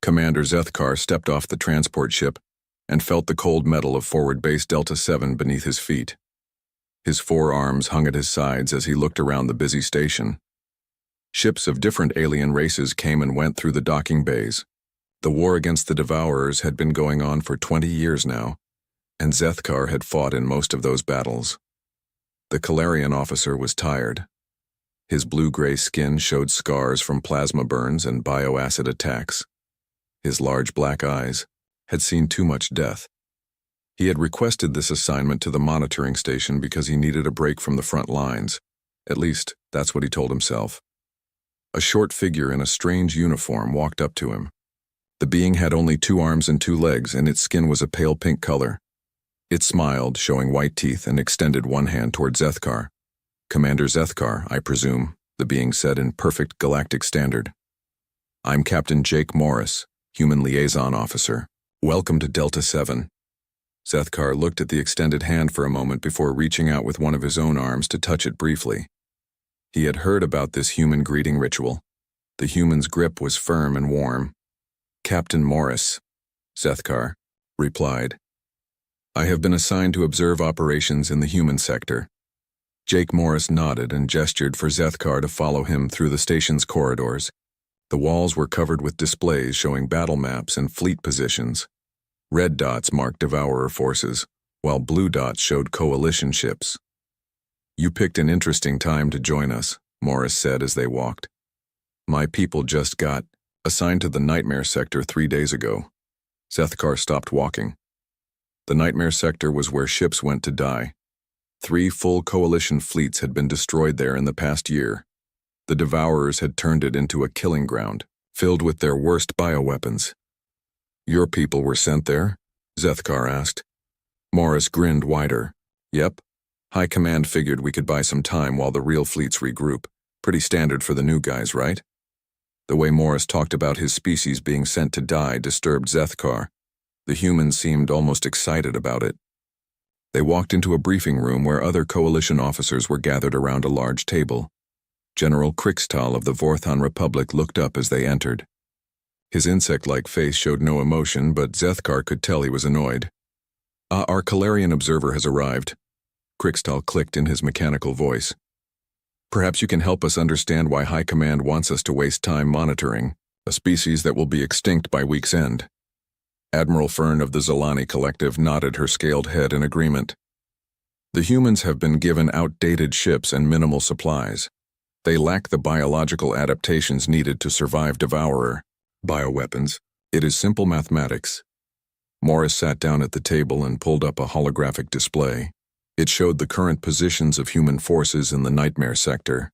Commander Zethkar stepped off the transport ship and felt the cold metal of forward base Delta 7 beneath his feet. His forearms hung at his sides as he looked around the busy station. Ships of different alien races came and went through the docking bays. The war against the Devourers had been going on for 20 years now, and Zethkar had fought in most of those battles. The Calarian officer was tired. His blue-gray skin showed scars from plasma burns and bioacid attacks. His large black eyes had seen too much death. He had requested this assignment to the monitoring station because he needed a break from the front lines. At least, that's what he told himself. A short figure in a strange uniform walked up to him. The being had only 2 arms and 2 legs, and its skin was a pale pink color. It smiled, showing white teeth, and extended one hand toward Zethkar. "Commander Zethkar, I presume," the being said in perfect galactic standard. "I'm Captain Jake Morris, Human Liaison Officer. Welcome to Delta 7. Zethkar looked at the extended hand for a moment before reaching out with one of his own arms to touch it briefly. He had heard about this human greeting ritual. The human's grip was firm and warm. "Captain Morris," Zethkar replied. "I have been assigned to observe operations in the human sector." Jake Morris nodded and gestured for Zethkar to follow him through the station's corridors. The walls were covered with displays showing battle maps and fleet positions. Red dots marked Devourer forces, while blue dots showed coalition ships. "You picked an interesting time to join us," Morris said as they walked. "My people just got assigned to the Nightmare Sector 3 days ago." Zethkar stopped walking. The Nightmare Sector was where ships went to die. 3 full coalition fleets had been destroyed there in the past year. The Devourers had turned it into a killing ground, filled with their worst bioweapons. "Your people were sent there?" Zethkar asked. Morris grinned wider. "Yep. High Command figured we could buy some time while the real fleets regroup. Pretty standard for the new guys, right?" The way Morris talked about his species being sent to die disturbed Zethkar. The humans seemed almost excited about it. They walked into a briefing room where other coalition officers were gathered around a large table. General Krikstal of the Vorthon Republic looked up as they entered. His insect-like face showed no emotion, but Zethkar could tell he was annoyed. Our Calarian observer has arrived," Krikstal clicked in his mechanical voice. "Perhaps you can help us understand why High Command wants us to waste time monitoring a species that will be extinct by week's end." Admiral Fern of the Zolani Collective nodded her scaled head in agreement. "The humans have been given outdated ships and minimal supplies. They lack the biological adaptations needed to survive Devourer bioweapons. It is simple mathematics." Morris sat down at the table and pulled up a holographic display. It showed the current positions of human forces in the Nightmare Sector.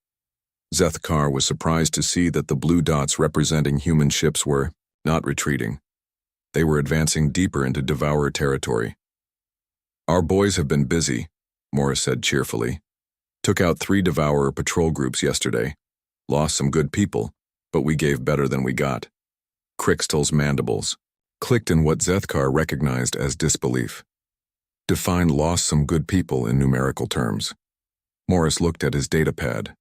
Zethkar was surprised to see that the blue dots representing human ships were not retreating. They were advancing deeper into Devourer territory. "Our boys have been busy," Morris said cheerfully. "Took out 3 Devourer patrol groups yesterday. Lost some good people, but we gave better than we got." Krikstal's mandibles clicked in what Zethkar recognized as disbelief. "Define lost some good people in numerical terms." Morris looked at his datapad.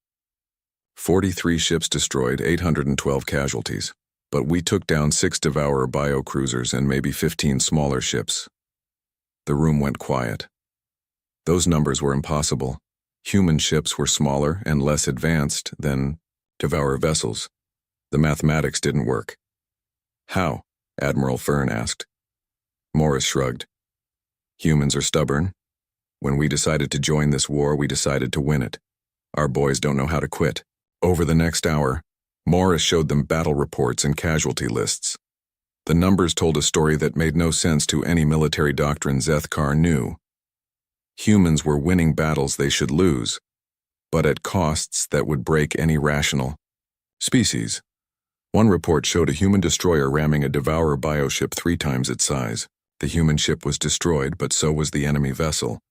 43 ships destroyed, 812 casualties. But we took down 6 Devourer biocruisers and maybe 15 smaller ships. The room went quiet. Those numbers were impossible. Human ships were smaller and less advanced than Devourer vessels. The mathematics didn't work. "How?" Admiral Fern asked. Morris shrugged. "Humans are stubborn. When we decided to join this war, we decided to win it. Our boys don't know how to quit." Over the next hour, Morris showed them battle reports and casualty lists. The numbers told a story that made no sense to any military doctrine Zethkar knew. Humans were winning battles they should lose, but at costs that would break any rational species. One report showed a human destroyer ramming a Devourer bioship 3 times its size. The human ship was destroyed, but so was the enemy vessel.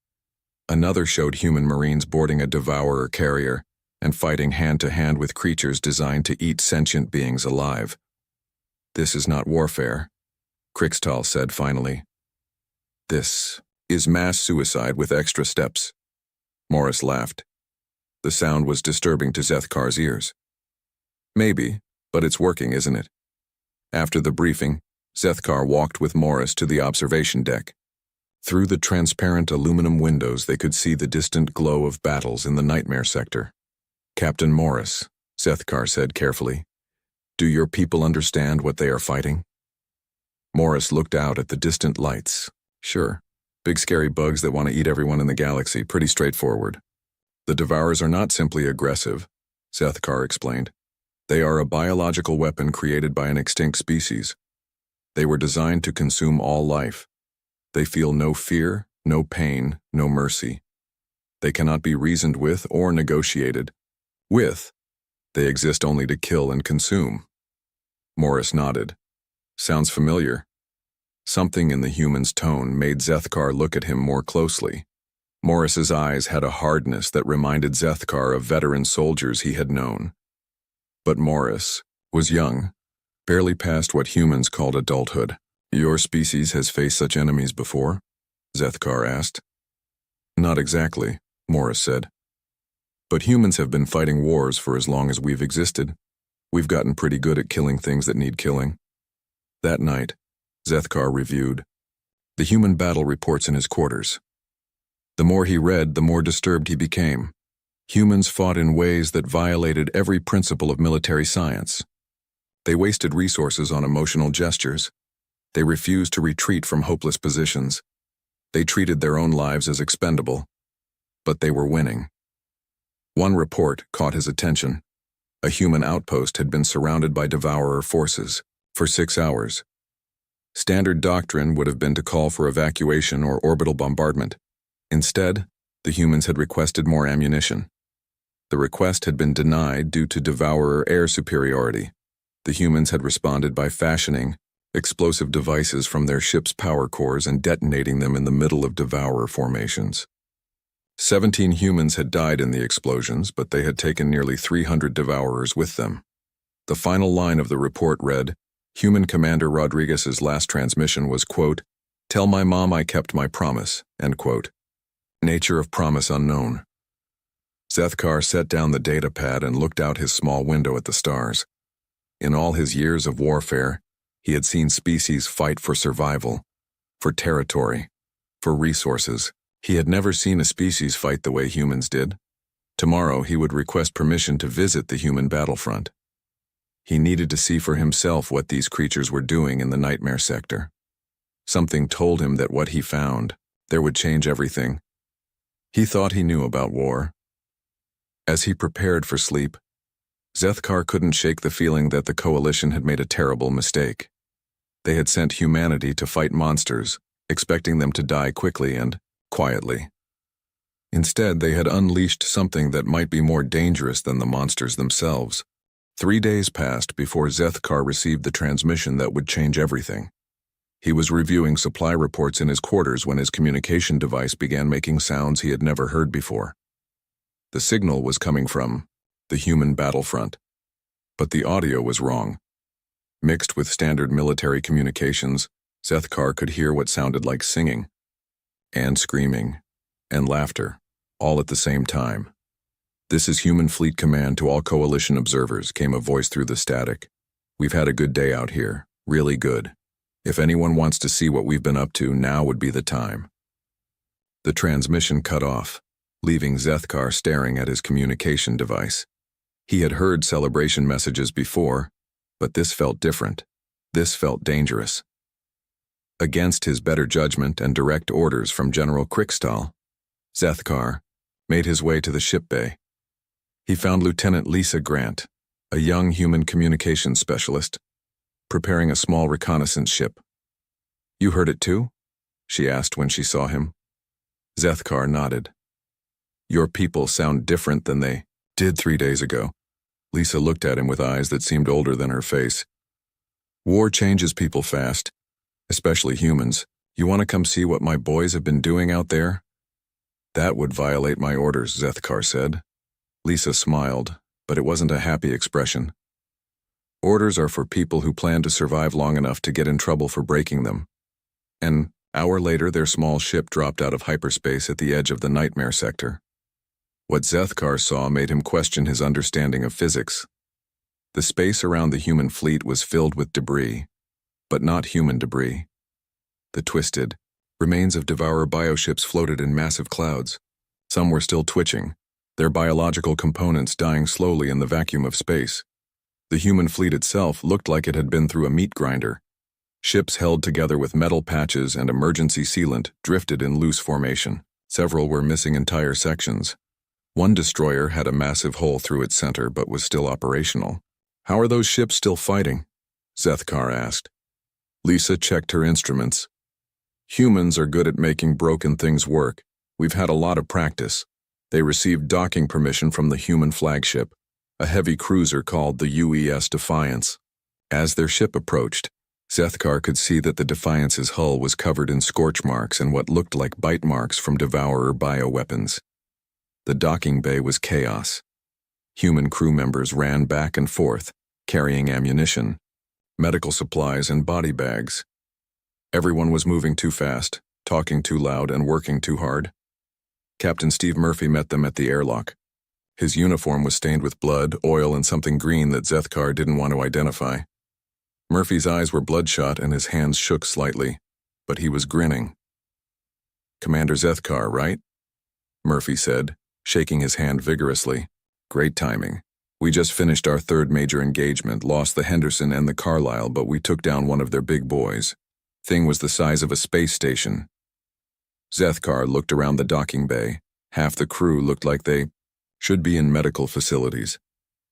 Another showed human marines boarding a Devourer carrier and fighting hand-to-hand with creatures designed to eat sentient beings alive. "This is not warfare," Krikstal said finally. "This is mass suicide with extra steps." Morris laughed. The sound was disturbing to Zethkar's ears. "Maybe, but it's working, isn't it?" After the briefing, Zethkar walked with Morris to the observation deck. Through the transparent aluminum windows they could see the distant glow of battles in the Nightmare Sector. "Captain Morris," Zethkar said carefully, "do your people understand what they are fighting?" Morris looked out at the distant lights. "Sure. Big scary bugs that want to eat everyone in the galaxy, pretty straightforward." "The Devourers are not simply aggressive," Zethkar explained. "They are a biological weapon created by an extinct species. They were designed to consume all life. They feel no fear, no pain, no mercy. They cannot be reasoned with or negotiated with. They exist only to kill and consume." Morris nodded. "Sounds familiar." Something in the human's tone made Zethkar look at him more closely. Morris's eyes had a hardness that reminded Zethkar of veteran soldiers he had known. But Morris was young, barely past what humans called adulthood. "Your species has faced such enemies before?" Zethkar asked. "Not exactly," Morris said. "But humans have been fighting wars for as long as we've existed. We've gotten pretty good at killing things that need killing." That night, Zethkar reviewed the human battle reports in his quarters. The more he read, the more disturbed he became. Humans fought in ways that violated every principle of military science. They wasted resources on emotional gestures. They refused to retreat from hopeless positions. They treated their own lives as expendable. But they were winning. One report caught his attention. A human outpost had been surrounded by Devourer forces for 6 hours. Standard doctrine would have been to call for evacuation or orbital bombardment. Instead, the humans had requested more ammunition. The request had been denied due to Devourer air superiority. The humans had responded by fashioning explosive devices from their ship's power cores and detonating them in the middle of Devourer formations. 17 humans had died in the explosions, but they had taken nearly 300 Devourers with them. The final line of the report read, Human Commander Rodriguez's last transmission was, quote, "Tell my mom I kept my promise," end quote. Nature of promise unknown. Zethkar set down the data pad and looked out his small window at the stars. In all his years of warfare, he had seen species fight for survival, for territory, for resources. He had never seen a species fight the way humans did. Tomorrow he would request permission to visit the human battlefront. He needed to see for himself what these creatures were doing in the Nightmare Sector. Something told him that what he found there would change everything. He thought he knew about war. As he prepared for sleep, Zethkar couldn't shake the feeling that the Coalition had made a terrible mistake. They had sent humanity to fight monsters, expecting them to die quickly and quietly. Instead, they had unleashed something that might be more dangerous than the monsters themselves. 3 days passed before Zethkar received the transmission that would change everything. He was reviewing supply reports in his quarters when his communication device began making sounds he had never heard before. The signal was coming from the human battlefront, but the audio was wrong. Mixed with standard military communications, Zethkar could hear what sounded like singing, and screaming, and laughter, all at the same time. "This is Human Fleet Command to all Coalition observers," came a voice through the static. "We've had a good day out here, really good. If anyone wants to see what we've been up to, now would be the time." The transmission cut off, leaving Zethkar staring at his communication device. He had heard celebration messages before, but this felt different. This felt dangerous. Against his better judgment and direct orders from General Krickstahl, Zethkar made his way to the ship bay. He found Lieutenant Lisa Grant, a young human communications specialist, preparing a small reconnaissance ship. "You heard it too?" she asked when she saw him. Zethkar nodded. "Your people sound different than they did 3 days ago." Lisa looked at him with eyes that seemed older than her face. "War changes people fast, especially humans. You want to come see what my boys have been doing out there?" "That would violate my orders," Zethkar said. Lisa smiled, but it wasn't a happy expression. "Orders are for people who plan to survive long enough to get in trouble for breaking them." An hour later, their small ship dropped out of hyperspace at the edge of the Nightmare Sector. What Zethkar saw made him question his understanding of physics. The space around the human fleet was filled with debris, but not human debris. The twisted remains of devourer bioships floated in massive clouds. Some were still twitching, their biological components dying slowly in the vacuum of space. The human fleet itself looked like it had been through a meat grinder. Ships held together with metal patches and emergency sealant drifted in loose formation. Several were missing entire sections. One destroyer had a massive hole through its center but was still operational. "How are those ships still fighting?" Zethkar asked. Lisa checked her instruments. "Humans are good at making broken things work. We've had a lot of practice." They received docking permission from the human flagship, a heavy cruiser called the UES Defiance. As their ship approached, Zethkar could see that the Defiance's hull was covered in scorch marks and what looked like bite marks from devourer bioweapons. The docking bay was chaos. Human crew members ran back and forth, carrying ammunition, medical supplies, and body bags. Everyone was moving too fast, talking too loud, and working too hard. Captain Steve Murphy met them at the airlock. His uniform was stained with blood, oil, and something green that Zethkar didn't want to identify. Murphy's eyes were bloodshot and his hands shook slightly, but he was grinning. "Commander Zethkar, right?" Murphy said, shaking his hand vigorously. "Great timing. We just finished our third major engagement, lost the Henderson and the Carlisle, but we took down one of their big boys. Thing was the size of a space station." Zethkar looked around the docking bay. Half the crew looked like they should be in medical facilities.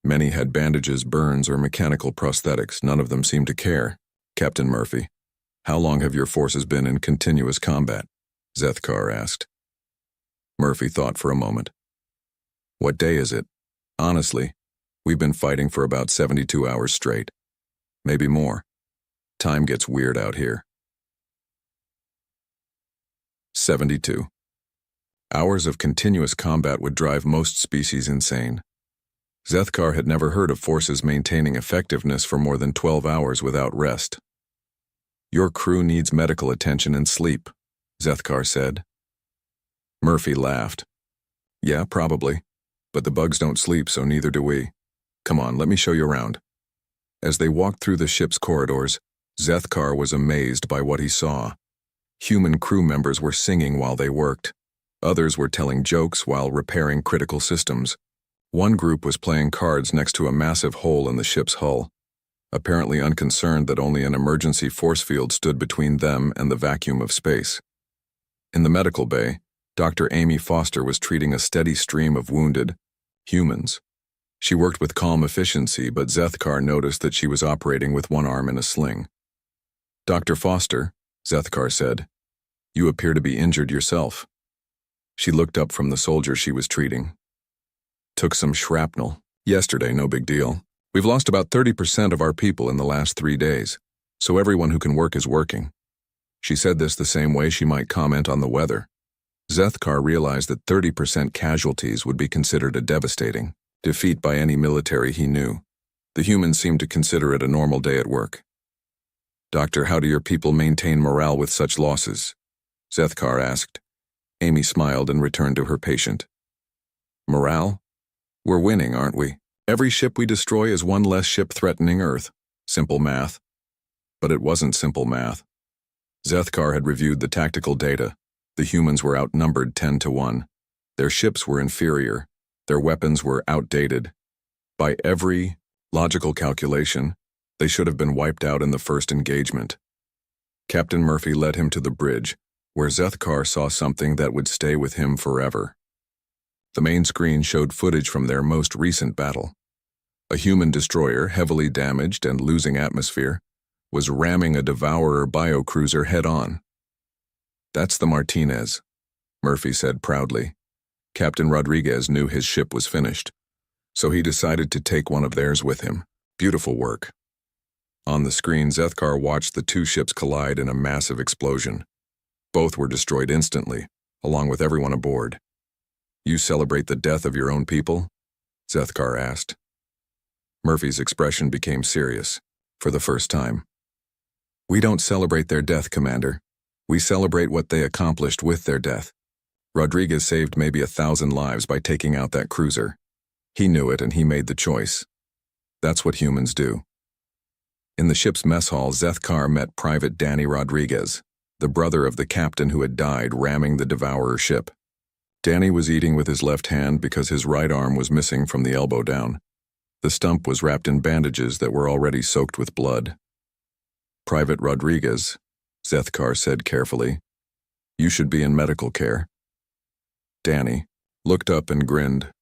Many had bandages, burns, or mechanical prosthetics. None of them seemed to care. "Captain Murphy, how long have your forces been in continuous combat?" Zethkar asked. Murphy thought for a moment. "What day is it? Honestly, we've been fighting for about 72 hours straight. Maybe more. Time gets weird out here." 72. Hours of continuous combat would drive most species insane. Zethkar had never heard of forces maintaining effectiveness for more than 12 hours without rest. "Your crew needs medical attention and sleep," Zethkar said. Murphy laughed. "Yeah, probably. But the bugs don't sleep, so neither do we. Come on, let me show you around." As they walked through the ship's corridors, Zethkar was amazed by what he saw. Human crew members were singing while they worked. Others were telling jokes while repairing critical systems. One group was playing cards next to a massive hole in the ship's hull, apparently unconcerned that only an emergency force field stood between them and the vacuum of space. In the medical bay, Dr. Amy Foster was treating a steady stream of wounded humans. She worked with calm efficiency, but Zethkar noticed that she was operating with one arm in a sling. "Dr. Foster," Zethkar said, "you appear to be injured yourself." She looked up from the soldier she was treating. "Took some shrapnel. Yesterday, no big deal. We've lost about 30% of our people in the last 3 days, so everyone who can work is working." She said this the same way she might comment on the weather. Zethkar realized that 30% casualties would be considered a devastating defeat by any military he knew. The humans seemed to consider it a normal day at work. "Doctor, how do your people maintain morale with such losses?" Zethkar asked. Amy smiled and returned to her patient. "Morale? We're winning, aren't we? Every ship we destroy is one less ship threatening Earth. Simple math." But it wasn't simple math. Zethkar had reviewed the tactical data. The humans were outnumbered 10 to 1. Their ships were inferior. Their weapons were outdated. By every logical calculation, they should have been wiped out in the first engagement. Captain Murphy led him to the bridge, where Zethkar saw something that would stay with him forever. The main screen showed footage from their most recent battle. A human destroyer, heavily damaged and losing atmosphere, was ramming a devourer biocruiser head-on. "That's the Martinez," Murphy said proudly. Captain Rodriguez knew his ship was finished, so he decided to take one of theirs with him. Beautiful work. On the screen, Zethkar watched the two ships collide in a massive explosion. Both were destroyed instantly, along with everyone aboard. "You celebrate the death of your own people?" Zethkar asked. Murphy's expression became serious, for the first time. "We don't celebrate their death, Commander. We celebrate what they accomplished with their death. Rodriguez saved maybe 1,000 lives by taking out that cruiser. He knew it and he made the choice. That's what humans do. In the ship's mess hall, Zethkar met Private Danny Rodriguez, the brother of the captain who had died ramming the Devourer ship. Danny was eating with his left hand because his right arm was missing from the elbow down. The stump was wrapped in bandages that were already soaked with blood. "Private Rodriguez," Zethkar said carefully, "you should be in medical care." Danny looked up and grinned.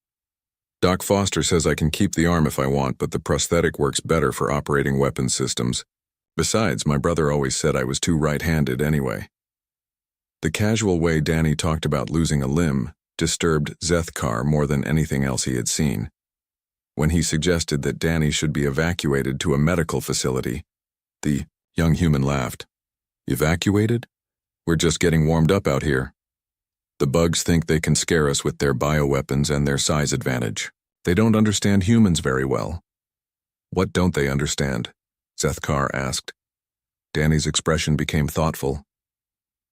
"Doc Foster says I can keep the arm if I want, but the prosthetic works better for operating weapons systems. Besides, my brother always said I was too right-handed anyway." The casual way Danny talked about losing a limb disturbed Zethkar more than anything else he had seen. When he suggested that Danny should be evacuated to a medical facility, the young human laughed. "Evacuated? We're just getting warmed up out here. The bugs think they can scare us with their bioweapons and their size advantage. They don't understand humans very well." "What don't they understand?" Zethkar asked. Danny's expression became thoughtful.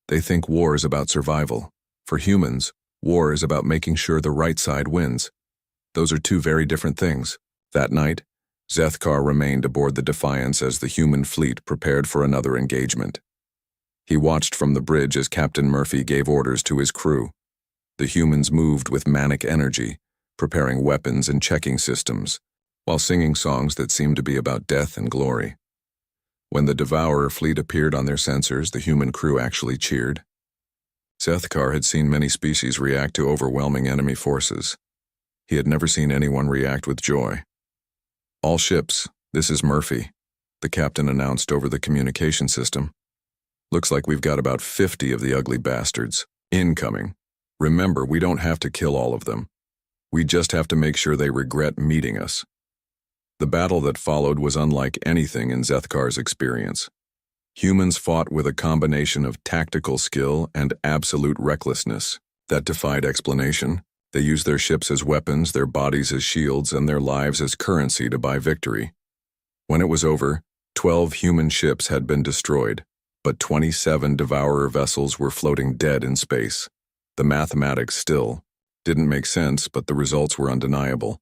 "They think war is about survival. For humans, war is about making sure the right side wins. Those are two very different things." That night, Zethkar remained aboard the Defiance as the human fleet prepared for another engagement. He watched from the bridge as Captain Murphy gave orders to his crew. The humans moved with manic energy, preparing weapons and checking systems, while singing songs that seemed to be about death and glory. When the Devourer fleet appeared on their sensors, the human crew actually cheered. Zethkar had seen many species react to overwhelming enemy forces. He had never seen anyone react with joy. "All ships, this is Murphy," the captain announced over the communication system. "Looks like we've got about 50 of the ugly bastards incoming. Remember, we don't have to kill all of them. We just have to make sure they regret meeting us." The battle that followed was unlike anything in Zethkar's experience. Humans fought with a combination of tactical skill and absolute recklessness that defied explanation. They used their ships as weapons, their bodies as shields, and their lives as currency to buy victory. When it was over, 12 human ships had been destroyed, but 27 Devourer vessels were floating dead in space. The mathematics still didn't make sense, but the results were undeniable.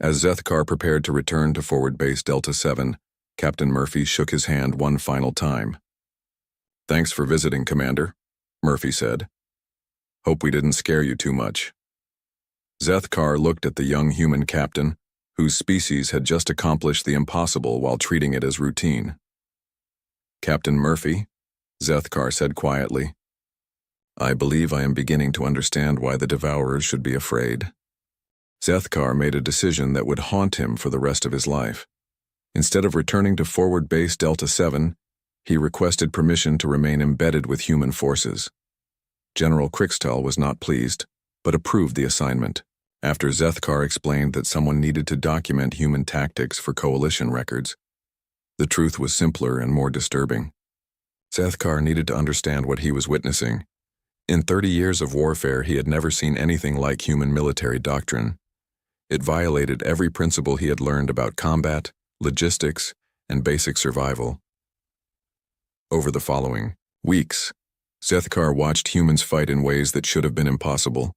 As Zethkar prepared to return to Forward Base Delta 7, Captain Murphy shook his hand one final time. "Thanks for visiting, Commander," Murphy said. "Hope we didn't scare you too much." Zethkar looked at the young human captain, whose species had just accomplished the impossible while treating it as routine. "Captain Murphy," Zethkar said quietly, "I believe I am beginning to understand why the Devourers should be afraid." Zethkar made a decision that would haunt him for the rest of his life. Instead of returning to Forward Base Delta 7, he requested permission to remain embedded with human forces. General Krickstall was not pleased, but approved the assignment. After Zethkar explained that someone needed to document human tactics for coalition records, the truth was simpler and more disturbing. Zethkar needed to understand what he was witnessing. In 30 years of warfare, he had never seen anything like human military doctrine. It violated every principle he had learned about combat, logistics, and basic survival. Over the following weeks, Zethkar watched humans fight in ways that should have been impossible.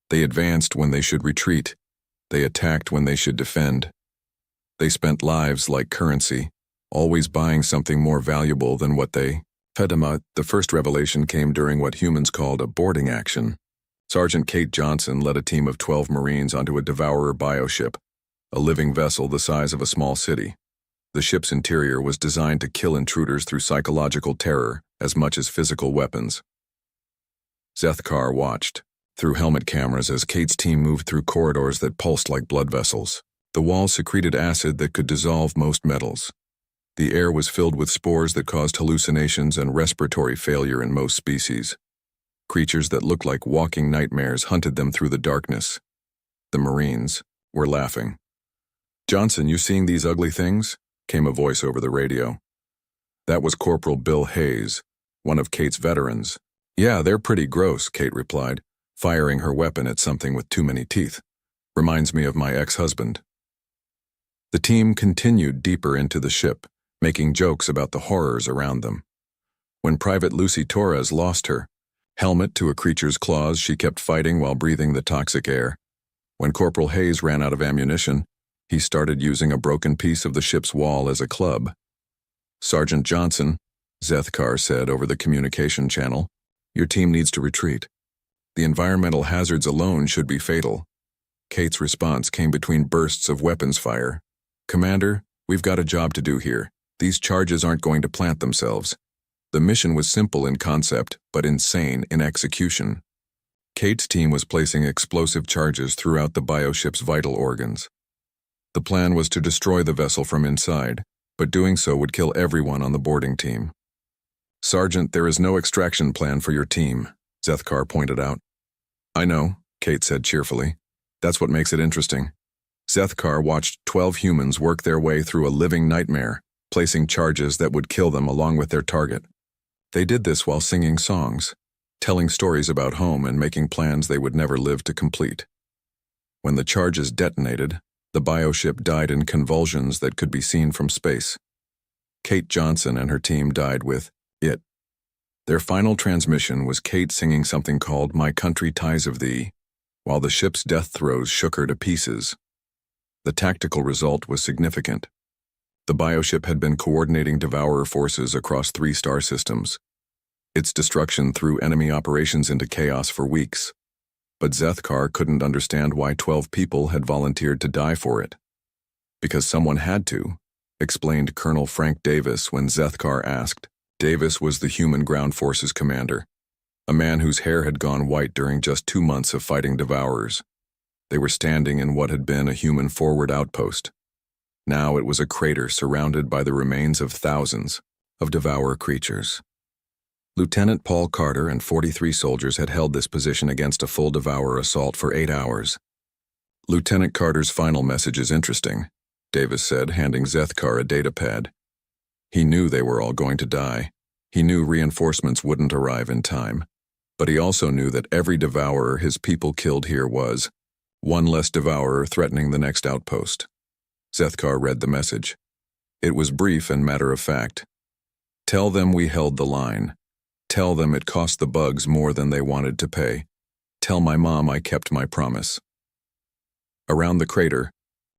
They advanced when they should retreat. They attacked when they should defend. They spent lives like currency, always buying something more valuable than what they fed them. The first revelation came during what humans called a boarding action. Sergeant Kate Johnson led a team of 12 Marines onto a Devourer bioship, a living vessel the size of a small city. The ship's interior was designed to kill intruders through psychological terror as much as physical weapons. Zethkar watched through helmet cameras as Kate's team moved through corridors that pulsed like blood vessels. The walls secreted acid that could dissolve most metals. The air was filled with spores that caused hallucinations and respiratory failure in most species. Creatures that looked like walking nightmares hunted them through the darkness. The Marines were laughing. "Johnson, you seeing these ugly things?" came a voice over the radio. That was Corporal Bill Hayes, one of Kate's veterans. "Yeah, they're pretty gross," Kate replied, firing her weapon at something with too many teeth. "Reminds me of my ex-husband." The team continued deeper into the ship, making jokes about the horrors around them. When Private Lucy Torres lost her helmet to a creature's claws, she kept fighting while breathing the toxic air. When Corporal Hayes ran out of ammunition, He started using a broken piece of the ship's wall as a club. "Sergeant Johnson," Zethkar said over the communication channel, "your team needs to retreat. The environmental hazards alone should be fatal." Kate's response came between bursts of weapons fire. "Commander, we've got a job to do here. These charges aren't going to plant themselves." The mission was simple in concept, but insane in execution. Kate's team was placing explosive charges throughout the bioship's vital organs. The plan was to destroy the vessel from inside, but doing so would kill everyone on the boarding team. "Sergeant, there is no extraction plan for your team," Zethkar pointed out. "I know," Kate said cheerfully. "That's what makes it interesting." Zethkar watched 12 humans work their way through a living nightmare, placing charges that would kill them along with their target. They did this while singing songs, telling stories about home and making plans they would never live to complete. When the charges detonated, the bioship died in convulsions that could be seen from space. Kate Johnson and her team died with it. Their final transmission was Kate singing something called "My Country Ties of Thee," while the ship's death throes shook her to pieces. The tactical result was significant. The bioship had been coordinating devourer forces across 3 star systems. Its destruction threw enemy operations into chaos for weeks. But Zethkar couldn't understand why 12 people had volunteered to die for it. "Because someone had to," explained Colonel Frank Davis when Zethkar asked. Davis was the Human Ground Forces commander, a man whose hair had gone white during just 2 months of fighting devourers. They were standing in what had been a human forward outpost. Now it was a crater surrounded by the remains of thousands of devourer creatures. Lieutenant Paul Carter and 43 soldiers had held this position against a full devourer assault for 8 hours. "Lieutenant Carter's final message is interesting," Davis said, handing Zethkar a datapad. He knew they were all going to die. He knew reinforcements wouldn't arrive in time. But he also knew that every devourer his people killed here was one less devourer threatening the next outpost. Zethkar read the message. It was brief and matter-of-fact. "Tell them we held the line. Tell them it cost the bugs more than they wanted to pay. Tell my mom I kept my promise." Around the crater,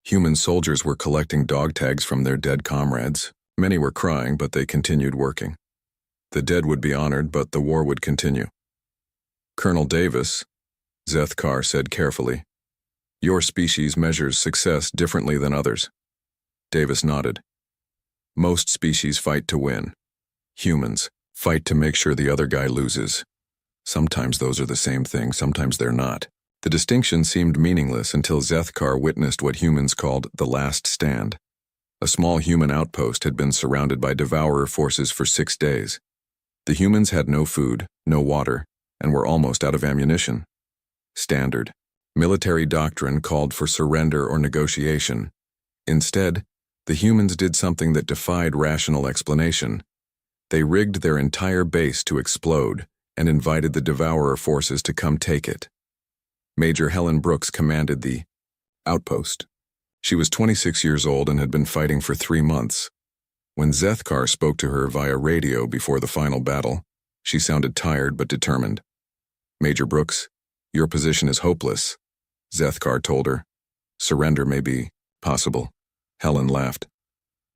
human soldiers were collecting dog tags from their dead comrades. Many were crying, but they continued working. The dead would be honored, but the war would continue. "Colonel Davis," Zethkar said carefully, "your species measures success differently than others." Davis nodded. "Most species fight to win. Humans fight to make sure the other guy loses. Sometimes those are the same thing, sometimes they're not." The distinction seemed meaningless until Zethkar witnessed what humans called the last stand. A small human outpost had been surrounded by devourer forces for 6 days. The humans had no food, no water, and were almost out of ammunition. Standard military doctrine called for surrender or negotiation. Instead, the humans did something that defied rational explanation. They rigged their entire base to explode and invited the devourer forces to come take it. Major Helen Brooks commanded the outpost. She was 26 years old and had been fighting for 3 months. When Zethkar spoke to her via radio before the final battle, she sounded tired but determined. "Major Brooks, your position is hopeless," Zethkar told her. "Surrender may be possible." Helen laughed.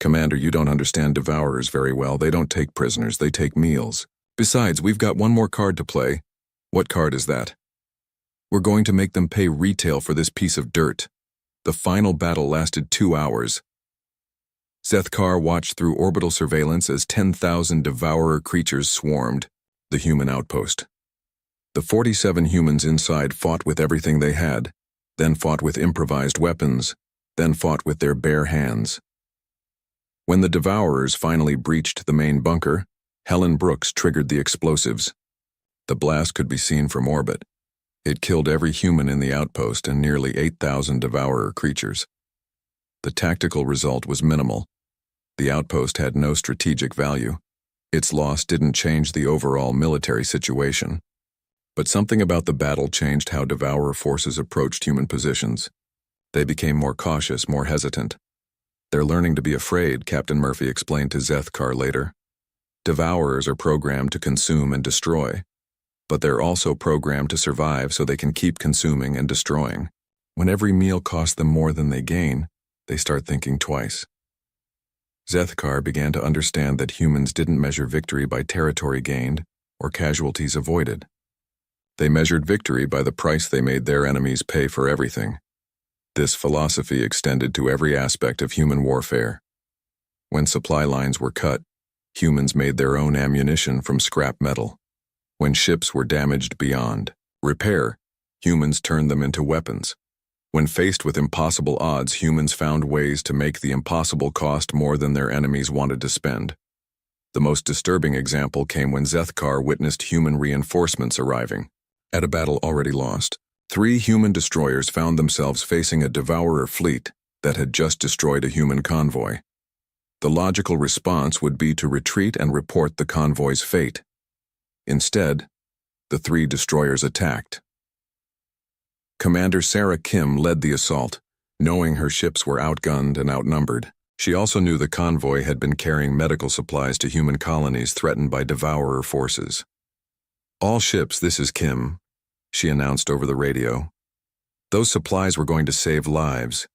"Commander, you don't understand devourers very well. They don't take prisoners, they take meals. Besides, we've got one more card to play." "What card is that?" "We're going to make them pay retail for this piece of dirt." The final battle lasted 2 hours. Zethkar watched through orbital surveillance as 10,000 devourer creatures swarmed the human outpost. The 47 humans inside fought with everything they had, then fought with improvised weapons, then fought with their bare hands. When the devourers finally breached the main bunker, Helen Brooks triggered the explosives. The blast could be seen from orbit. It killed every human in the outpost and nearly 8,000 devourer creatures. The tactical result was minimal. The outpost had no strategic value. Its loss didn't change the overall military situation. But something about the battle changed how devourer forces approached human positions. They became more cautious, more hesitant. "They're learning to be afraid," Captain Murphy explained to Zethkar later. "Devourers are programmed to consume and destroy. But they're also programmed to survive so they can keep consuming and destroying. When every meal costs them more than they gain, they start thinking twice. Zethkar began to understand that humans didn't measure victory by territory gained or casualties avoided. They measured victory by the price they made their enemies pay for everything. This philosophy extended to every aspect of human warfare. When supply lines were cut, humans made their own ammunition from scrap metal. When ships were damaged beyond repair, humans turned them into weapons. When faced with impossible odds, humans found ways to make the impossible cost more than their enemies wanted to spend. The most disturbing example came when Zethkar witnessed human reinforcements arriving. At a battle already lost, 3 human destroyers found themselves facing a devourer fleet that had just destroyed a human convoy. The logical response would be to retreat and report the convoy's fate. Instead, the 3 destroyers attacked. Commander Sarah Kim led the assault, knowing her ships were outgunned and outnumbered. She also knew the convoy had been carrying medical supplies to human colonies threatened by devourer forces. "All ships, this is Kim," she announced over the radio. "Those supplies were going to save lives.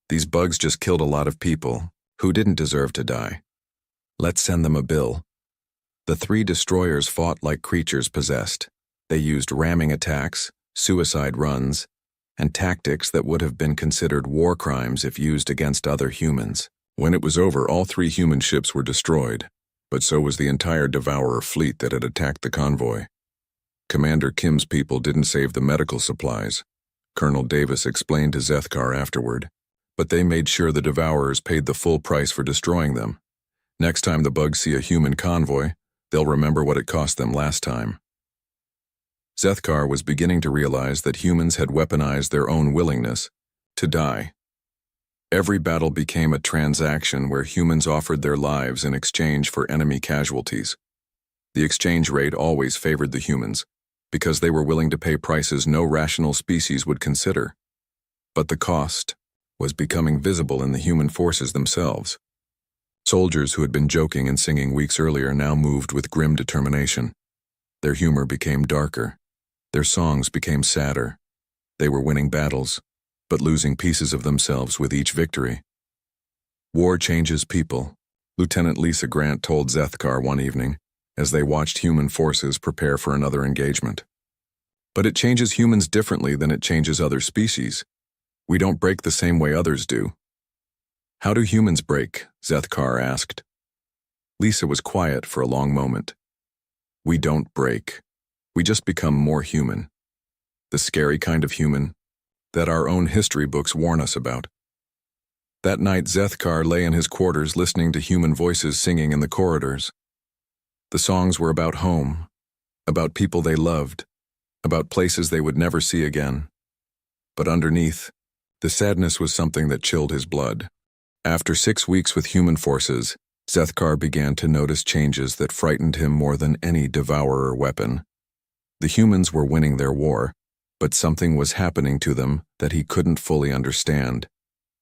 These bugs just killed a lot of people who didn't deserve to die. Let's send them a bill." The 3 destroyers fought like creatures possessed. They used ramming attacks, suicide runs, and tactics that would have been considered war crimes if used against other humans. When it was over, all 3 human ships were destroyed, but so was the entire devourer fleet that had attacked the convoy. Commander Kim's people didn't save the medical supplies, Colonel Davis explained to Zethkar afterward, but they made sure the devourers paid the full price for destroying them. Next time the bugs see a human convoy, they'll remember what it cost them last time. Zethkar was beginning to realize that humans had weaponized their own willingness to die. Every battle became a transaction where humans offered their lives in exchange for enemy casualties. The exchange rate always favored the humans, because they were willing to pay prices no rational species would consider. But the cost was becoming visible in the human forces themselves. Soldiers who had been joking and singing weeks earlier now moved with grim determination. Their humor became darker. Their songs became sadder. They were winning battles, but losing pieces of themselves with each victory. "War changes people," Lieutenant Lisa Grant told Zethkar one evening, as they watched human forces prepare for another engagement. "But it changes humans differently than it changes other species. We don't break the same way others do." "How do humans break?" Zethkar asked. Lisa was quiet for a long moment. "We don't break. We just become more human. The scary kind of human that our own history books warn us about." That night, Zethkar lay in his quarters listening to human voices singing in the corridors. The songs were about home, about people they loved, about places they would never see again. But underneath, the sadness was something that chilled his blood. After 6 weeks with human forces, Zethkar began to notice changes that frightened him more than any devourer weapon. The humans were winning their war, but something was happening to them that he couldn't fully understand.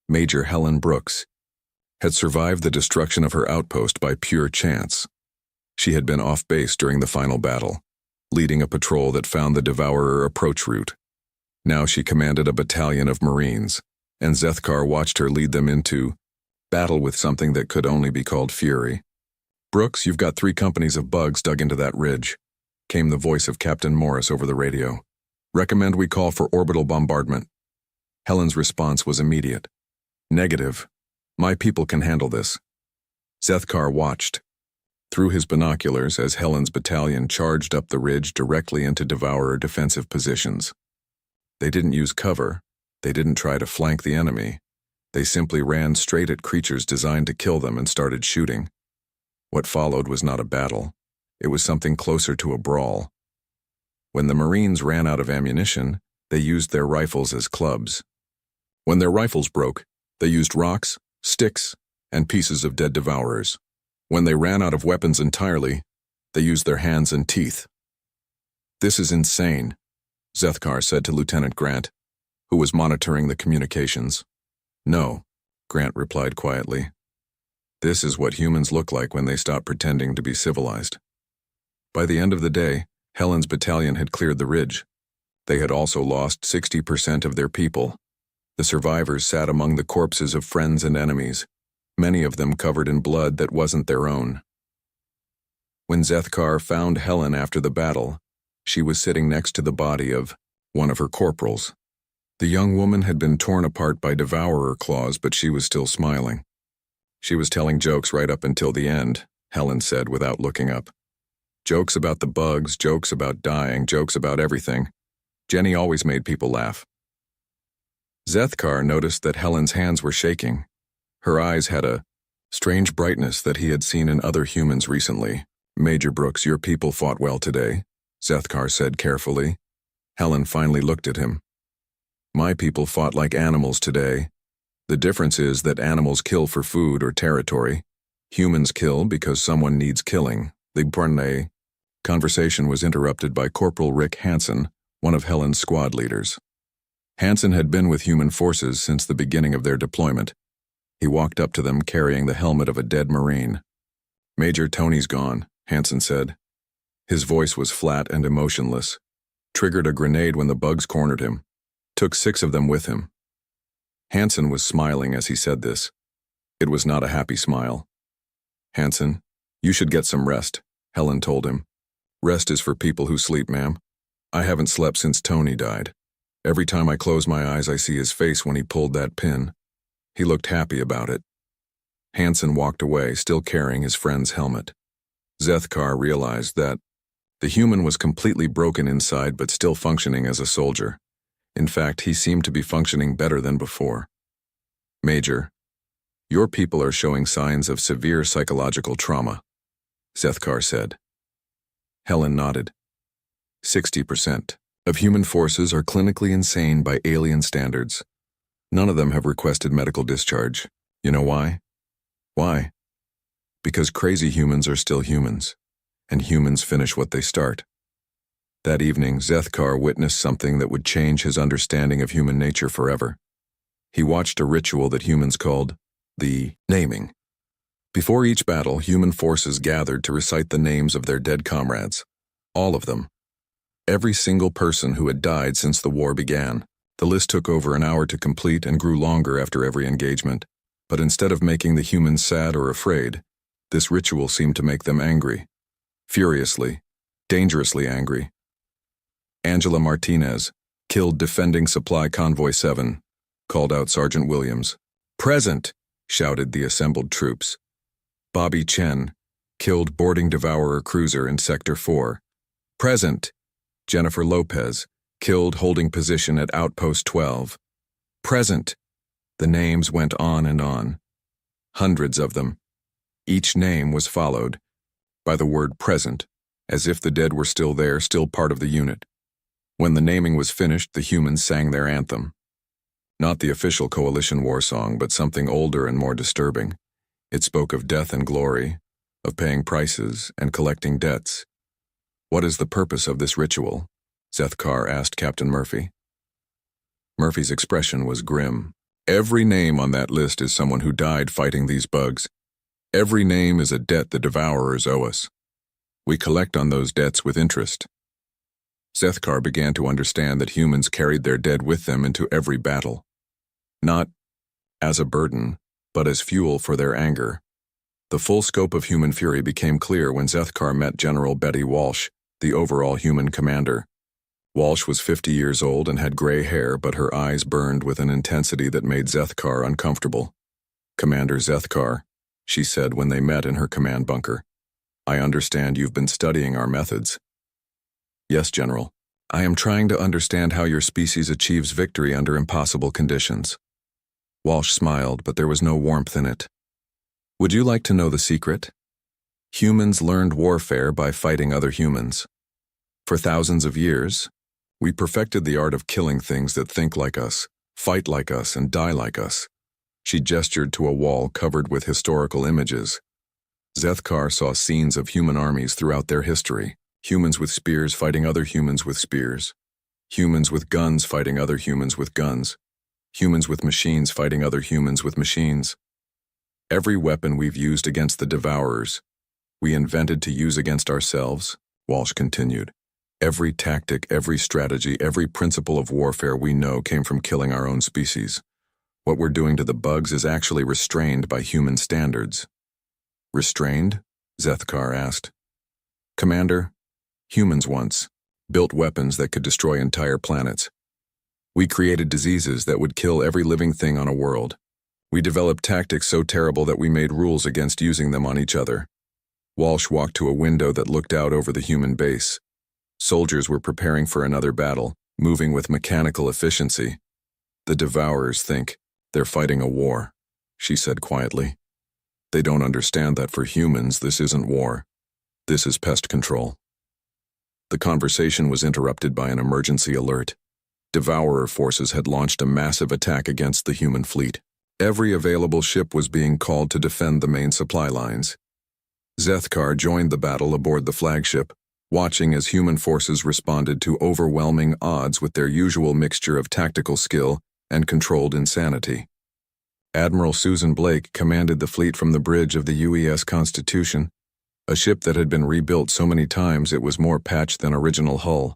Major Helen Brooks had survived the destruction of her outpost by pure chance. She had been off base during the final battle, leading a patrol that found the devourer approach route. Now she commanded a battalion of Marines, and Zethkar watched her lead them into battle with something that could only be called fury. "Brooks, you've got 3 companies of bugs dug into that ridge," came the voice of Captain Morris over the radio. "Recommend we call for orbital bombardment." Helen's response was immediate. "Negative. My people can handle this." Zethkar watched through his binoculars as Helen's battalion charged up the ridge directly into devourer defensive positions. They didn't use cover. They didn't try to flank the enemy. They simply ran straight at creatures designed to kill them and started shooting. What followed was not a battle. It was something closer to a brawl. When the Marines ran out of ammunition, they used their rifles as clubs. When their rifles broke, they used rocks, sticks, and pieces of dead devourers. When they ran out of weapons entirely, they used their hands and teeth. "This is insane," Zethkar said to Lieutenant Grant, who was monitoring the communications. "No," Grant replied quietly. "This is what humans look like when they stop pretending to be civilized." By the end of the day, Helen's battalion had cleared the ridge. They had also lost 60% of their people. The survivors sat among the corpses of friends and enemies, many of them covered in blood that wasn't their own. When Zethkar found Helen after the battle, she was sitting next to the body of one of her corporals. The young woman had been torn apart by devourer claws, but she was still smiling. She was telling jokes right up until the end, Helen said without looking up. Jokes about the bugs, jokes about dying, jokes about everything. Jenny always made people laugh. Zethkar noticed that Helen's hands were shaking. Her eyes had a strange brightness that he had seen in other humans recently. Major Brooks, your people fought well today, Zethkar said carefully. Helen finally looked at him. My people fought like animals today. The difference is that animals kill for food or territory. Humans kill because someone needs killing. The conversation was interrupted by Corporal Rick Hansen, one of Helen's squad leaders. Hansen had been with human forces since the beginning of their deployment. He walked up to them carrying the helmet of a dead Marine. Major Tony's gone, Hansen said. His voice was flat and emotionless. Triggered a grenade when the bugs cornered him. Took 6 of them with him. Hansen was smiling as he said this. It was not a happy smile. Hansen, you should get some rest, Helen told him. Rest is for people who sleep, ma'am. I haven't slept since Tony died. Every time I close my eyes, I see his face when he pulled that pin. He looked happy about it. Hansen walked away, still carrying his friend's helmet. Zethkar realized that the human was completely broken inside but still functioning as a soldier. In fact, he seemed to be functioning better than before. Major, your people are showing signs of severe psychological trauma, Zethkar said. Helen nodded. 60% of human forces are clinically insane by alien standards. None of them have requested medical discharge. You know why? Why? Because crazy humans are still humans, and humans finish what they start. That evening, Zethkar witnessed something that would change his understanding of human nature forever. He watched a ritual that humans called the naming. Before each battle, human forces gathered to recite the names of their dead comrades. All of them. Every single person who had died since the war began. The list took over an hour to complete and grew longer after every engagement. But instead of making the humans sad or afraid, this ritual seemed to make them angry. Furiously, dangerously angry. Angela Martinez, killed defending Supply Convoy 7, called out Sergeant Williams. Present, shouted the assembled troops. Bobby Chen, killed boarding Devourer cruiser in Sector 4. Present. Jennifer Lopez, killed holding position at Outpost 12. Present. The names went on and on. Hundreds of them. Each name was followed by the word present, as if the dead were still there, still part of the unit. When the naming was finished, the humans sang their anthem. Not the official coalition war song, but something older and more disturbing. It spoke of death and glory, of paying prices and collecting debts. What is the purpose of this ritual? Zethkar asked Captain Murphy. Murphy's expression was grim. Every name on that list is someone who died fighting these bugs. Every name is a debt the Devourers owe us. We collect on those debts with interest. Zethkar began to understand that humans carried their dead with them into every battle. Not as a burden, but as fuel for their anger. The full scope of human fury became clear when Zethkar met General Betty Walsh, the overall human commander. Walsh was 50 years old and had gray hair, but her eyes burned with an intensity that made Zethkar uncomfortable. Commander Zethkar, she said when they met in her command bunker. I understand you've been studying our methods. Yes, General. I am trying to understand how your species achieves victory under impossible conditions. Walsh smiled, but there was no warmth in it. Would you like to know the secret? Humans learned warfare by fighting other humans. For thousands of years, we perfected the art of killing things that think like us, fight like us, and die like us. She gestured to a wall covered with historical images. Zethkar saw scenes of human armies throughout their history. Humans with spears fighting other humans with spears. Humans with guns fighting other humans with guns. Humans with machines fighting other humans with machines. Every weapon we've used against the Devourers, we invented to use against ourselves, Walsh continued. Every tactic, every strategy, every principle of warfare we know came from killing our own species. What we're doing to the bugs is actually restrained by human standards. Restrained? Zethkar asked. Commander, humans once built weapons that could destroy entire planets. We created diseases that would kill every living thing on a world. We developed tactics so terrible that we made rules against using them on each other. Walsh walked to a window that looked out over the human base. Soldiers were preparing for another battle, moving with mechanical efficiency. The Devourers think they're fighting a war, she said quietly. They don't understand that for humans this isn't war. This is pest control. The conversation was interrupted by an emergency alert. Devourer forces had launched a massive attack against the human fleet. Every available ship was being called to defend the main supply lines. Zethkar joined the battle aboard the flagship, watching as human forces responded to overwhelming odds with their usual mixture of tactical skill and controlled insanity. Admiral Susan Blake commanded the fleet from the bridge of the UES Constitution, a ship that had been rebuilt so many times it was more patched than original hull.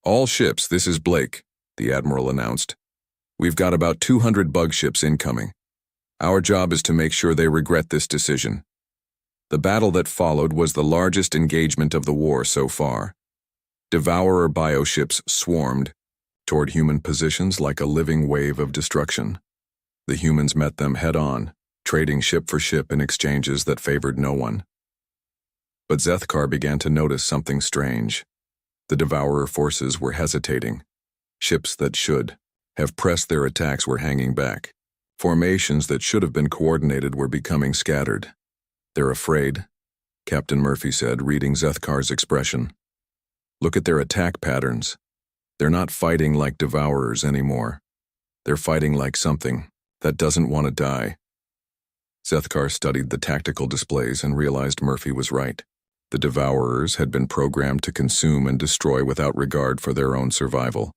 All ships, this is Blake, the Admiral announced. We've got about 200 bug ships incoming. Our job is to make sure they regret this decision. The battle that followed was the largest engagement of the war so far. Devourer bioships swarmed toward human positions like a living wave of destruction. The humans met them head-on, trading ship for ship in exchanges that favored no one. But Zethkar began to notice something strange. The Devourer forces were hesitating. Ships that should have pressed their attacks were hanging back. Formations that should have been coordinated were becoming scattered. They're afraid, Captain Murphy said, reading Zethkar's expression. Look at their attack patterns. They're not fighting like Devourers anymore. They're fighting like something that doesn't want to die. Zethkar studied the tactical displays and realized Murphy was right. The Devourers had been programmed to consume and destroy without regard for their own survival.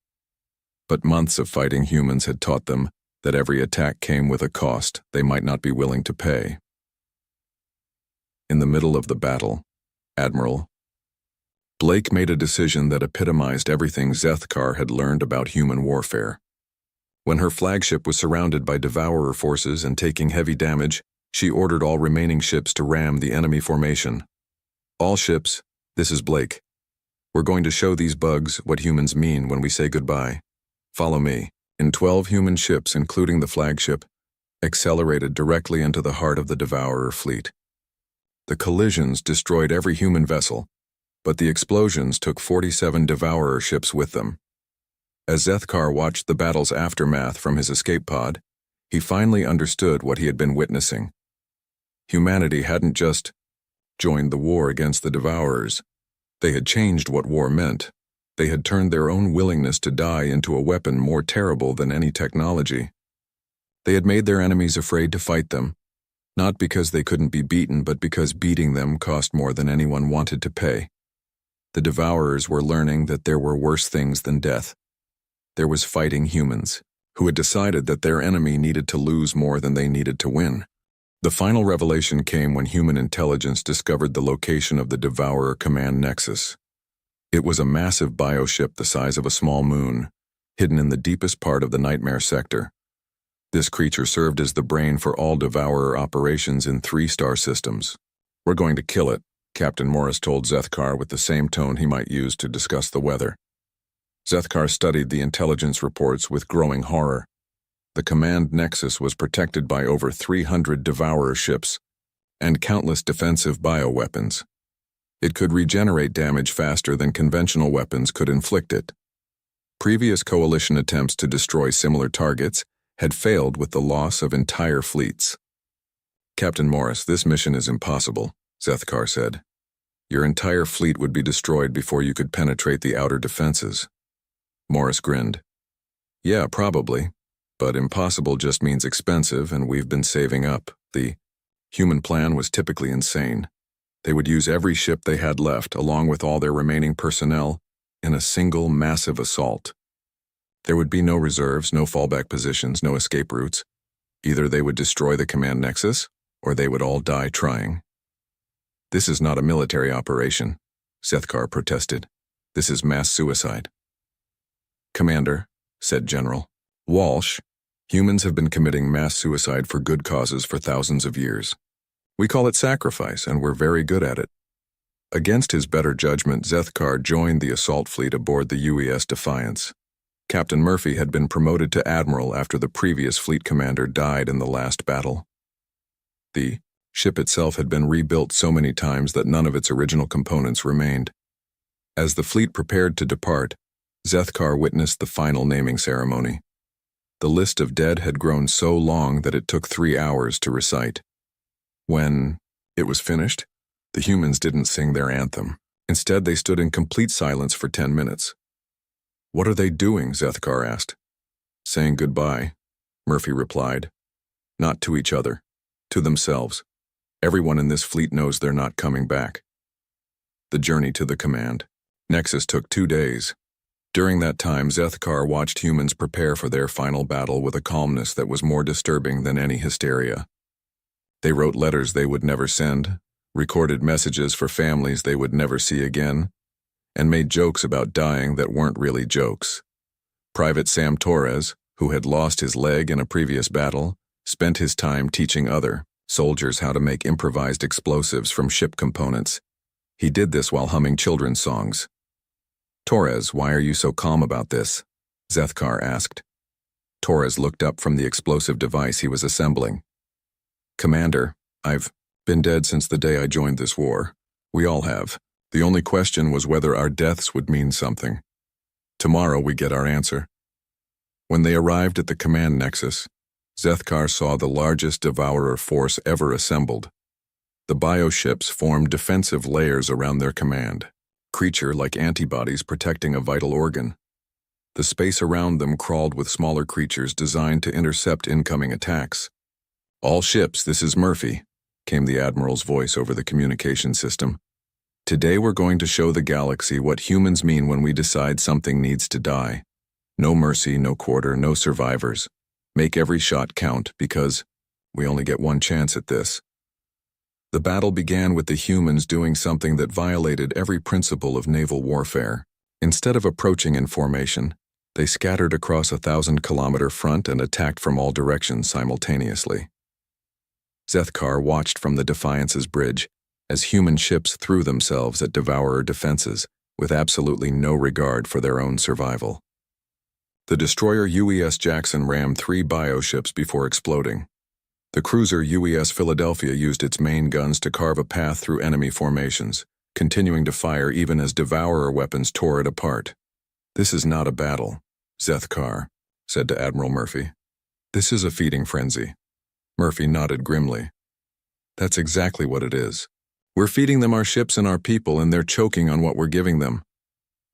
But months of fighting humans had taught them that every attack came with a cost they might not be willing to pay. In the middle of the battle, Admiral Blake made a decision that epitomized everything Zethkar had learned about human warfare. When her flagship was surrounded by Devourer forces and taking heavy damage, she ordered all remaining ships to ram the enemy formation. All ships, this is Blake. We're going to show these bugs what humans mean when we say goodbye. Follow me. In 12 human ships, including the flagship, accelerated directly into the heart of the Devourer fleet. The collisions destroyed every human vessel, but the explosions took 47 Devourer ships with them. As Zethkar watched the battle's aftermath from his escape pod, he finally understood what he had been witnessing. Humanity hadn't just joined the war against the Devourers. They had changed what war meant. They had turned their own willingness to die into a weapon more terrible than any technology. They had made their enemies afraid to fight them, not because they couldn't be beaten, but because beating them cost more than anyone wanted to pay. The Devourers were learning that there were worse things than death. There was fighting humans, who had decided that their enemy needed to lose more than they needed to win. The final revelation came when human intelligence discovered the location of the Devourer command nexus. It was a massive bioship the size of a small moon, hidden in the deepest part of the Nightmare sector. This creature served as the brain for all Devourer operations in 3-star systems. We're going to kill it, Captain Morris told Zethkar with the same tone he might use to discuss the weather. Zethkar studied the intelligence reports with growing horror. The command nexus was protected by over 300 Devourer ships and countless defensive bioweapons. It could regenerate damage faster than conventional weapons could inflict it. Previous coalition attempts to destroy similar targets had failed with the loss of entire fleets. Captain Morris, this mission is impossible, Zethkar said. Your entire fleet would be destroyed before you could penetrate the outer defenses. Morris grinned. Yeah, probably. But impossible just means expensive, and we've been saving up. The human plan was typically insane. They would use every ship they had left, along with all their remaining personnel, in a single massive assault. There would be no reserves, no fallback positions, no escape routes. Either they would destroy the command nexus, or they would all die trying. This is not a military operation, Zethkar protested. This is mass suicide. Commander, said General Walsh, Humans have been committing mass suicide for good causes for thousands of years. We call it sacrifice, and we're very good at it. Against his better judgment, Zethkar joined the assault fleet aboard the UES Defiance. Captain Murphy had been promoted to admiral after the previous fleet commander died in the last battle. The ship itself had been rebuilt so many times that none of its original components remained. As the fleet prepared to depart, Zethkar witnessed the final naming ceremony. The list of dead had grown so long that it took 3 hours to recite. When it was finished, the humans didn't sing their anthem. Instead, they stood in complete silence for 10 minutes. "What are they doing?" Zethkar asked. "Saying goodbye," Murphy replied. "Not to each other, to themselves. Everyone in this fleet knows they're not coming back." The journey to the command Nexus took 2 days. During that time, Zethkar watched humans prepare for their final battle with a calmness that was more disturbing than any hysteria. They wrote letters they would never send, recorded messages for families they would never see again, and made jokes about dying that weren't really jokes. Private Sam Torres, who had lost his leg in a previous battle, spent his time teaching other soldiers how to make improvised explosives from ship components. He did this while humming children's songs. "Torres, why are you so calm about this?" Zethkar asked. Torres looked up from the explosive device he was assembling. "Commander, I've been dead since the day I joined this war. We all have. The only question was whether our deaths would mean something. Tomorrow we get our answer." When they arrived at the command nexus, Zethkar saw the largest devourer force ever assembled. The bioships formed defensive layers around their command, creature like antibodies protecting a vital organ. The space around them crawled with smaller creatures designed to intercept incoming attacks. "All ships, this is Murphy," came the Admiral's voice over the communication system. "Today we're going to show the galaxy what humans mean when we decide something needs to die. No mercy, no quarter, no survivors. Make every shot count, because we only get one chance at this." The battle began with the humans doing something that violated every principle of naval warfare. Instead of approaching in formation, they scattered across a 1,000-kilometer front and attacked from all directions simultaneously. Zethkar watched from the Defiance's bridge as human ships threw themselves at devourer defenses with absolutely no regard for their own survival. The destroyer UES Jackson rammed 3 bioships before exploding. The cruiser UES Philadelphia used its main guns to carve a path through enemy formations, continuing to fire even as devourer weapons tore it apart. "This is not a battle," Zethkar said to Admiral Murphy. "This is a feeding frenzy." Murphy nodded grimly. "That's exactly what it is. We're feeding them our ships and our people, and they're choking on what we're giving them."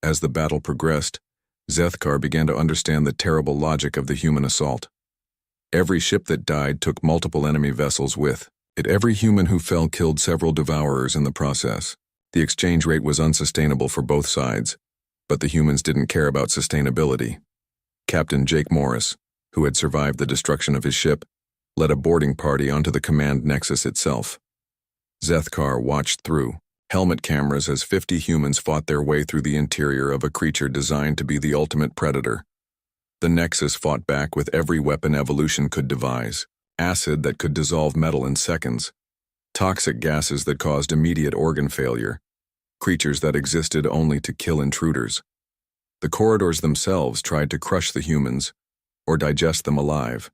As the battle progressed, Zethkar began to understand the terrible logic of the human assault. Every ship that died took multiple enemy vessels with it. Every human who fell killed several devourers in the process. The exchange rate was unsustainable for both sides, but the humans didn't care about sustainability. Captain Jake Morris, who had survived the destruction of his ship, led a boarding party onto the command nexus itself. Zethkar watched through helmet cameras as 50 humans fought their way through the interior of a creature designed to be the ultimate predator. The Nexus fought back with every weapon evolution could devise: acid that could dissolve metal in seconds, toxic gases that caused immediate organ failure, creatures that existed only to kill intruders. The corridors themselves tried to crush the humans or digest them alive.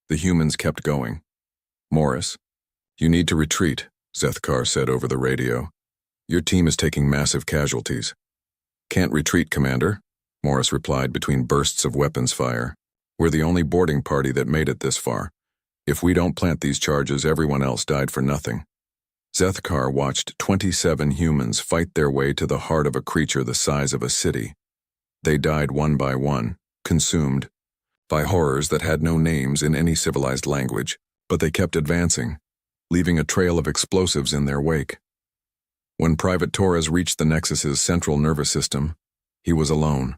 The humans kept going. "Morris, you need to retreat," Zethkar said over the radio. "Your team is taking massive casualties." "Can't retreat, Commander," Morris replied between bursts of weapons fire. "We're the only boarding party that made it this far. If we don't plant these charges, everyone else died for nothing." Zethkar watched 27 humans fight their way to the heart of a creature the size of a city. They died one by one, consumed by horrors that had no names in any civilized language, but they kept advancing, leaving a trail of explosives in their wake. When Private Torres reached the Nexus's central nervous system, he was alone.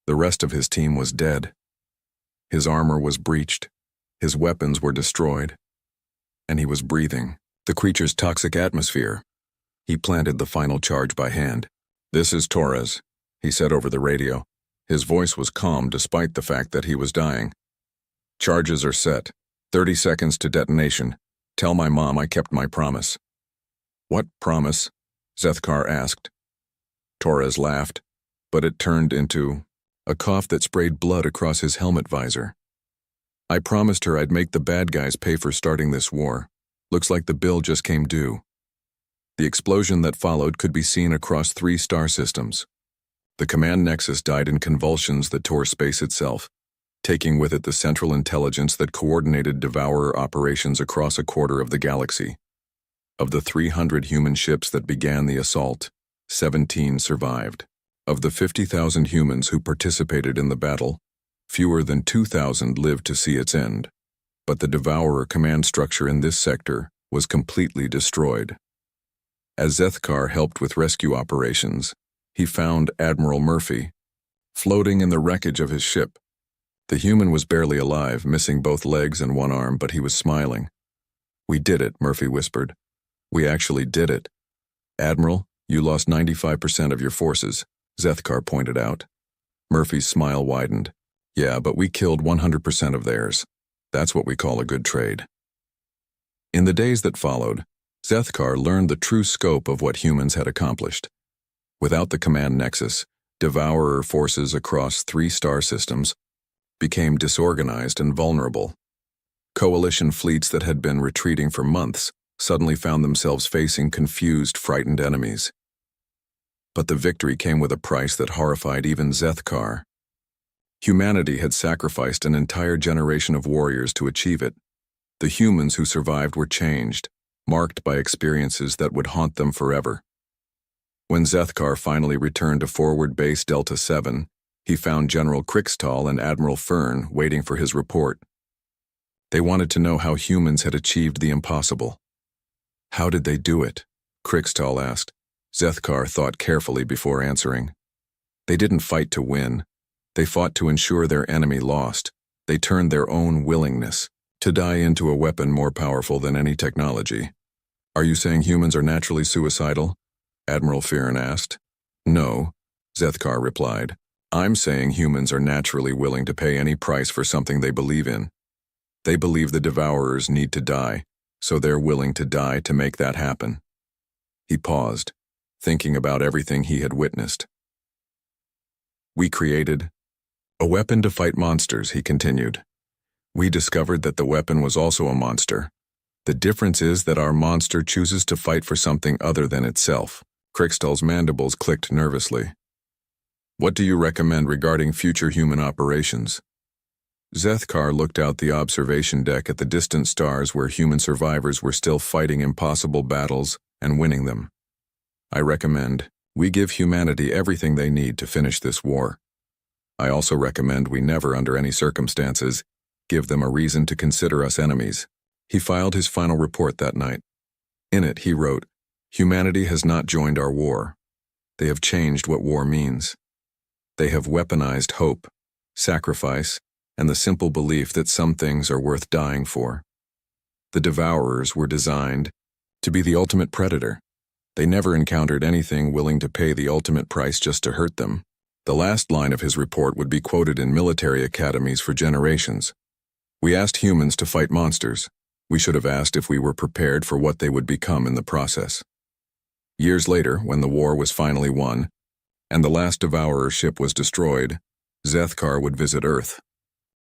The rest of his team was dead. His armor was breached, his weapons were destroyed, and he was breathing the creature's toxic atmosphere. He planted the final charge by hand. "This is Torres," he said over the radio. His voice was calm despite the fact that he was dying. Charges are set. 30 seconds to detonation. Tell my mom I kept my promise. What promise? Zethkar asked. Torres laughed, but it turned into a cough that sprayed blood across his helmet visor. I promised her I'd make the bad guys pay for starting this war. Looks like the bill just came due. The explosion that followed could be seen across 3 star systems. The command nexus died in convulsions that tore space itself, taking with it the central intelligence that coordinated Devourer operations across a quarter of the galaxy. Of the 300 human ships that began the assault, 17 survived. Of the 50,000 humans who participated in the battle, fewer than 2,000 lived to see its end. But the Devourer command structure in this sector was completely destroyed. As Zethkar helped with rescue operations, he found Admiral Murphy floating in the wreckage of his ship. The human was barely alive, missing both legs and one arm, but he was smiling. "We did it," Murphy whispered. "We actually did it." "Admiral, you lost 95% of your forces," Zethkar pointed out. Murphy's smile widened. "Yeah, but we killed 100% of theirs. That's what we call a good trade." In the days that followed, Zethkar learned the true scope of what humans had accomplished. Without the command nexus, Devourer forces across 3 star systems became disorganized and vulnerable. Coalition fleets that had been retreating for months suddenly found themselves facing confused, frightened enemies. But the victory came with a price that horrified even Zethkar. Humanity had sacrificed an entire generation of warriors to achieve it. The humans who survived were changed, marked by experiences that would haunt them forever. When Zethkar finally returned to Forward Base Delta 7, he found General Krixtal and Admiral Fern waiting for his report. They wanted to know how humans had achieved the impossible. "How did they do it?" Krixtal asked. Zethkar thought carefully before answering. "They didn't fight to win. They fought to ensure their enemy lost. They turned their own willingness to die into a weapon more powerful than any technology." "Are you saying humans are naturally suicidal?" Admiral Fern asked. "No," Zethkar replied. "I'm saying humans are naturally willing to pay any price for something they believe in. They believe the Devourers need to die, so they're willing to die to make that happen." He paused, thinking about everything he had witnessed. "We created a weapon to fight monsters," he continued. "We discovered that the weapon was also a monster. The difference is that our monster chooses to fight for something other than itself." Krixtal's mandibles clicked nervously. "What do you recommend regarding future human operations?" Zethkar looked out the observation deck at the distant stars where human survivors were still fighting impossible battles and winning them. "I recommend we give humanity everything they need to finish this war. I also recommend we never, under any circumstances, give them a reason to consider us enemies." He filed his final report that night. In it, he wrote, "Humanity has not joined our war. They have changed what war means. They have weaponized hope, sacrifice, and the simple belief that some things are worth dying for. The Devourers were designed to be the ultimate predator. They never encountered anything willing to pay the ultimate price just to hurt them." The last line of his report would be quoted in military academies for generations. "We asked humans to fight monsters. We should have asked if we were prepared for what they would become in the process." Years later, when the war was finally won, and the last Devourer ship was destroyed, Zethkar would visit Earth.